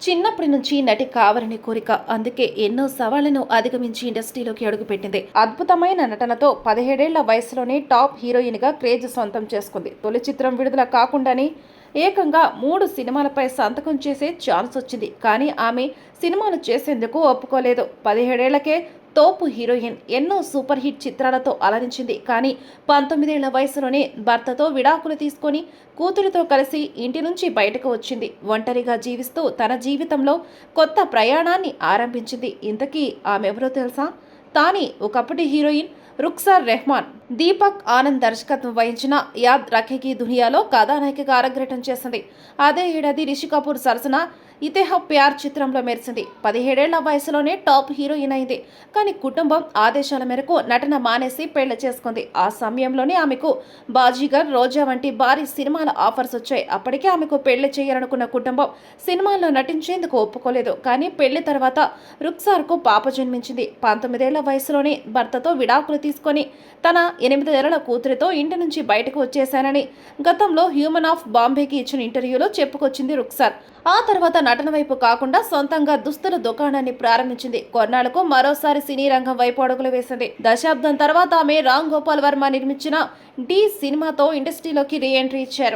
చిన్నప్పటి నుంచి నటి కావాలని కోరిక. అందుకే ఎన్నో సవాళ్లను అధిగమించి ఇండస్ట్రీలోకి అడుగుపెట్టింది. అద్భుతమైన నటనతో 17 ఏళ్ల వయసులోనే టాప్ హీరోయిన్ గా క్రేజ్ సొంతం చేసుకుంది. తొలి చిత్రం విడుదల కాకుండానే ఏకంగా 3 సినిమాలపై సంతకం చేసే ఛాన్స్ వచ్చింది. కానీ ఆమె సినిమాలు చేసేందుకు ఒప్పుకోలేదు. 17 ఏళ్లకే తోపు హీరోయిన్. ఎన్నో సూపర్ హిట్ చిత్రాలతో అలరించింది. కానీ 19 ఏళ్ల వయసులోనే భర్తతో విడాకులు తీసుకొని కూతురితో కలిసి ఇంటి నుంచి బయటకు వచ్చింది. ఒంటరిగా జీవిస్తూ తన జీవితంలో కొత్త ప్రయాణాన్ని ఆరంభించింది. ఇంతకీ ఆమెవరో తెలుసా? తానే ఒకప్పటి హీరోయిన్ రుక్సార్ రెహమాన్. దీపక్ ఆనంద్ దర్శకత్వం వహించిన యాద్ రఖేగి దునియాలో కథానాయికగా అరంగేట్రం చేసింది. అదే ఏడాది రిషి కపూర్ సరసన ఇతేహ ప్యార్ చిత్రంలో మెరిసింది. 17 ఏళ్ల వయసులోనే టాప్ హీరోయిన్ అయింది. కానీ కుటుంబం ఆదేశాల మేరకు నటన మానేసి పెళ్లి చేసుకుంది. ఆ సమయంలోనే ఆమెకు బాజీగర్, రోజా వంటి భారీ సినిమాల ఆఫర్స్ వచ్చాయి. అప్పటికే ఆమెకు పెళ్లి చేయాలనుకున్న కుటుంబం సినిమాల్లో నటించేందుకు ఒప్పుకోలేదు. కానీ పెళ్లి తర్వాత రుక్సార్కు పాప జన్మించింది. 19 ఏళ్ల వయసులోనే భర్తతో విడాకులు తీసుకొని తన 8 ఏళ్ల కూతురితో ఇంటి నుంచి బయటకు వచ్చేశానని గతంలో హ్యూమన్ ఆఫ్ బాంబేకి ఇచ్చిన ఇంటర్వ్యూలో చెప్పుకొచ్చింది రుక్సార్. ఆ తర్వాత నటన వైపు కాకుండా సొంతంగా దుస్తుల దుకాణాన్ని ప్రారంభించింది. కొన్నాళ్లకు మరోసారి సినీ రంగం వైపు అడుగులు వేసింది. దశాబ్దం తర్వాత ఆమె రామ్ గోపాల్ వర్మ నిర్మించిన డి సినిమాతో ఇండస్ట్రీలోకి రీ ఎంట్రీ ఇచ్చారు.